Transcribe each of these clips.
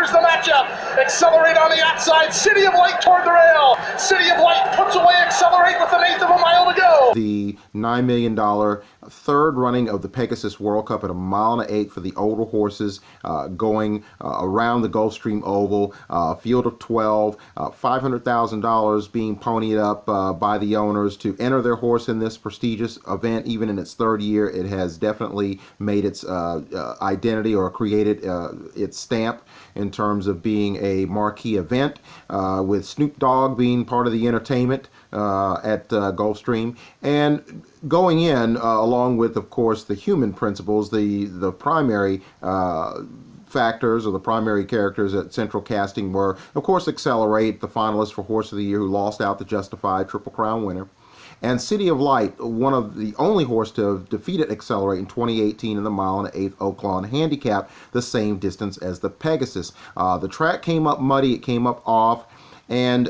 Here's the matchup. Accelerate on the outside. City of Light toward the rail. City of Light puts away Accelerate with 1/8 of a mile to go. The $9 million third running of the Pegasus World Cup at 1.1 miles for the older horses, going around the Gulfstream Oval, field of 12, $500,000 being ponied up by the owners to enter their horse in this prestigious event. Even in its third year, it has definitely made its identity or created its stamp in terms of being a marquee event, with Snoop Dogg being part of the entertainment at Gulfstream. And going in, along with, of course, the human principles, the primary factors or the primary characters at central casting were, of course, Accelerate, the finalist for Horse of the Year, who lost out the Justified Triple Crown winner, and City of Light, one of the only horse to have defeated Accelerate in 2018 in the 1.125 Oaklawn Handicap, the same distance as the Pegasus. The track came up muddy, it came up off, and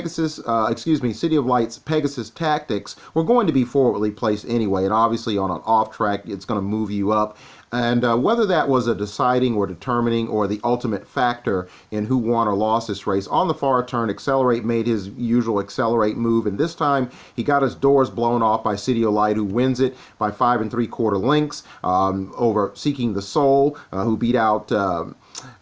City of Light's Pegasus tactics were going to be forwardly placed anyway, and obviously on an off track, it's going to move you up. And whether that was a deciding or determining or the ultimate factor in who won or lost this race, on the far turn, Accelerate made his usual Accelerate move, and this time he got his doors blown off by City of Light, who wins it by 5 3/4 lengths over Seeking the Soul, who beat out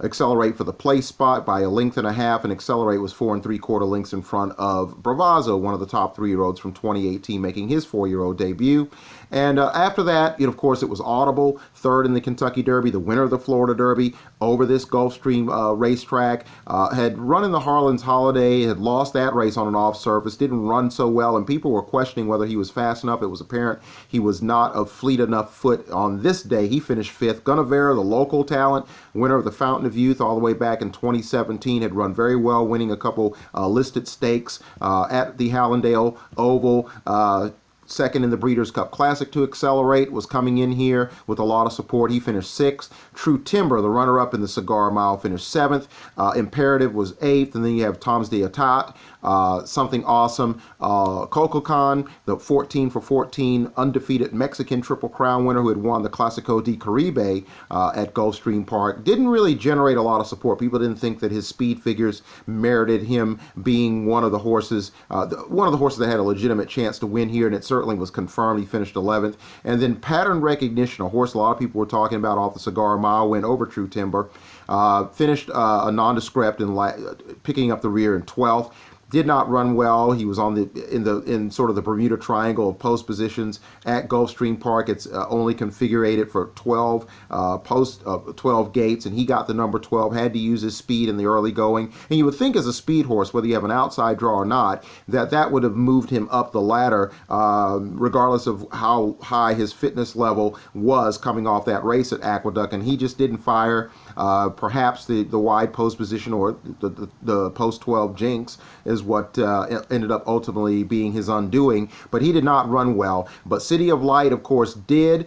Accelerate for the place spot by 1.5 lengths, and Accelerate was 4 3/4 lengths in front of Bravazzo, one of the top 3-year-olds from 2018, making his 4-year-old debut. And after that, of course, it was Audible, third in the Kentucky Derby, the winner of the Florida Derby, over this Gulfstream racetrack. Had run in the Harlan's Holiday, had lost that race on an off surface, didn't run so well, and people were questioning whether he was fast enough. It was apparent he was not of fleet enough foot on this day. He finished 5th. Gunnevera, the local talent, winner of the Fountain of Youth all the way back in 2017, had run very well, winning a couple listed stakes at the Hallandale Oval. Second in the Breeders' Cup Classic to Accelerate, was coming in here with a lot of support. He finished 6th. True Timber, the runner-up in the Cigar Mile, finished 7th. Imperative was 8th. And then you have Tom's de Atat, Something Awesome. Cococan, the 14 for 14 undefeated Mexican Triple Crown winner who had won the Clásico de Caribe at Gulfstream Park, didn't really generate a lot of support. People didn't think that his speed figures merited him being one of the horses that had a legitimate chance to win here, and it certainly was confirmed. He finished 11th. And then Pattern Recognition, a horse a lot of people were talking about off the Cigar Mile, win over True Timber, finished a nondescript and picking up the rear in 12th. Did not run well. He was in sort of the Bermuda Triangle of post positions at Gulfstream Park. It's only configured for 12 12 gates, and he got the number 12. Had to use his speed in the early going. And you would think, as a speed horse, whether you have an outside draw or not, that would have moved him up the ladder, regardless of how high his fitness level was coming off that race at Aqueduct. And he just didn't fire. Perhaps the wide post position or the post 12 jinx is what ended up ultimately being his undoing, but he did not run well. But City of Light, of course, did.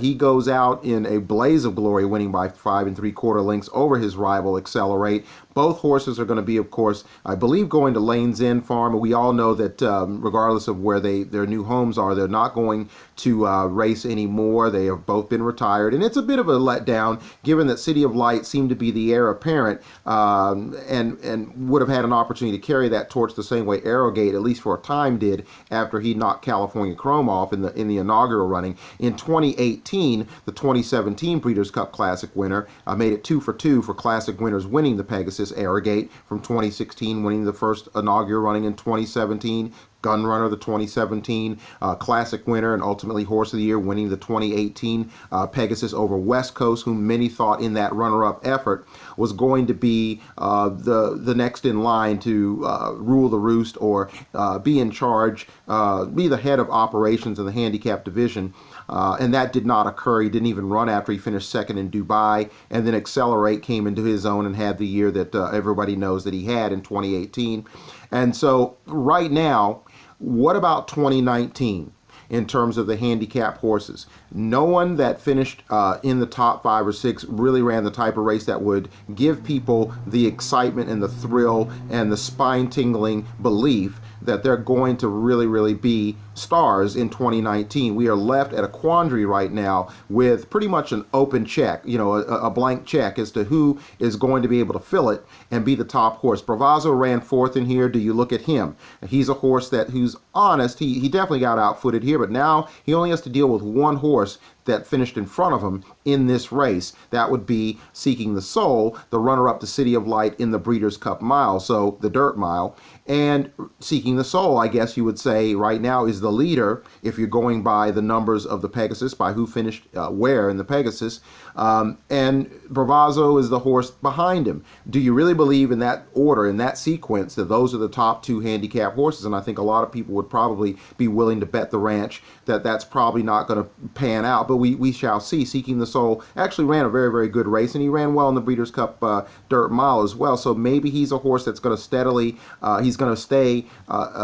He goes out in a blaze of glory, winning by 5 3/4 lengths over his rival Accelerate. Both horses are going to be, of course, I believe, going to Lane's End Farm. We all know that regardless of where their new homes are, they're not going to race anymore. They have both been retired, and it's a bit of a letdown, given that City of Light seemed to be the heir apparent, and would have had an opportunity to carry that torch the same way Arrogate, at least for a time, did after he knocked California Chrome off in the inaugural running. In 2018, the 2017 Breeders' Cup Classic winner made it 2 for 2 for Classic winners, winning the Pegasus. Arrogate from 2016, winning the first inaugural running in 2017. Gunrunner, the 2017 Classic winner, and ultimately Horse of the Year, winning the 2018 Pegasus over West Coast, whom many thought in that runner-up effort was going to be the next in line to rule the roost or be in charge, be the head of operations in the handicap division. And that did not occur. He didn't even run after he finished 2nd in Dubai, and then Accelerate came into his own and had the year that everybody knows that he had in 2018. And so right now, what about 2019 in terms of the handicap horses? No one that finished in the top 5 or 6 really ran the type of race that would give people the excitement and the thrill and the spine-tingling belief that they're going to really, really be stars in 2019. We are left at a quandary right now with pretty much an open check, a blank check as to who is going to be able to fill it and be the top horse. Bravazzo ran fourth in here. Do you look at him? He's a horse who's honest. He definitely got outfooted here, but now he only has to deal with one horse that finished in front of him in this race. That would be Seeking the Soul, the runner-up to City of Light in the Breeders' Cup Mile, so the dirt mile. And Seeking the Soul, I guess you would say, right now is the leader if you're going by the numbers of the Pegasus, by who finished where in the Pegasus. And Bravazzo is the horse behind him. Do you really believe in that order, in that sequence, that those are the top two handicap horses? And I think a lot of people would probably be willing to bet the ranch that that's probably not going to pan out, but we shall see. Seeking the Soul actually ran a very, very good race, and he ran well in the Breeders' Cup Dirt Mile as well. So maybe he's a horse that's going to steadily, he's going to stay,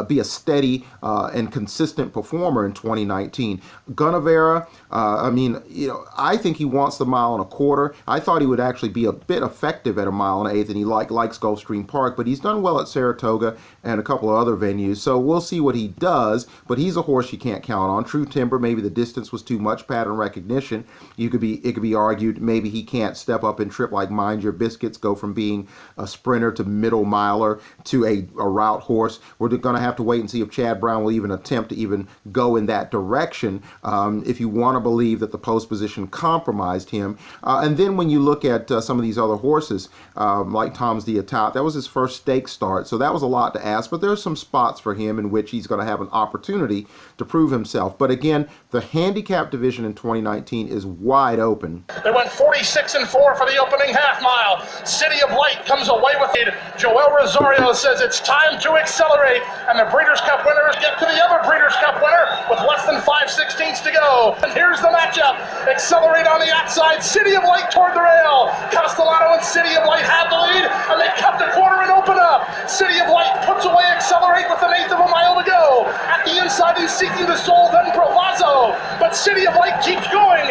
be a steady and consistent performer in 2019. Gunnevera, I think he wants the 1.25 miles. I thought he would actually be a bit effective at 1 1/8 miles, and he likes Gulfstream Park, but he's done well at Saratoga and a couple of other venues. So we'll see what he does, but he's a horse you can't count on. True Timber, maybe the distance was too much, pattern recognition. It could be argued maybe he can't step up and trip like Mind Your Biscuits, go from being a sprinter to middle miler to a route horse. We're going to have to wait and see if Chad Brown will even attempt to even go in that direction, if you want to believe that the post position compromised him. And then when you look at some of these other horses, like Tom's the Atout, that was his first stake start, so that was a lot to ask, but there's some spots for him in which he's going to have an opportunity to prove himself. But again, the handicap division in 2019 is wide open. They went 46-4 for the opening half mile. City of Light comes away with it. Joel Rosario says it's time to accelerate, and the Breeders' Cup winners get to the other Breeders' Cup winner with less than 5/16 to go. And here's the matchup. Accelerate on the outside. City of Light toward the rail. Castellano and City of Light have the lead, and they cut the corner and open up. City of Light puts away Accelerate with 1/8 of a mile to go. At the inside, he's Seeking the Soul, then Bravazzo. But City of Light keeps going.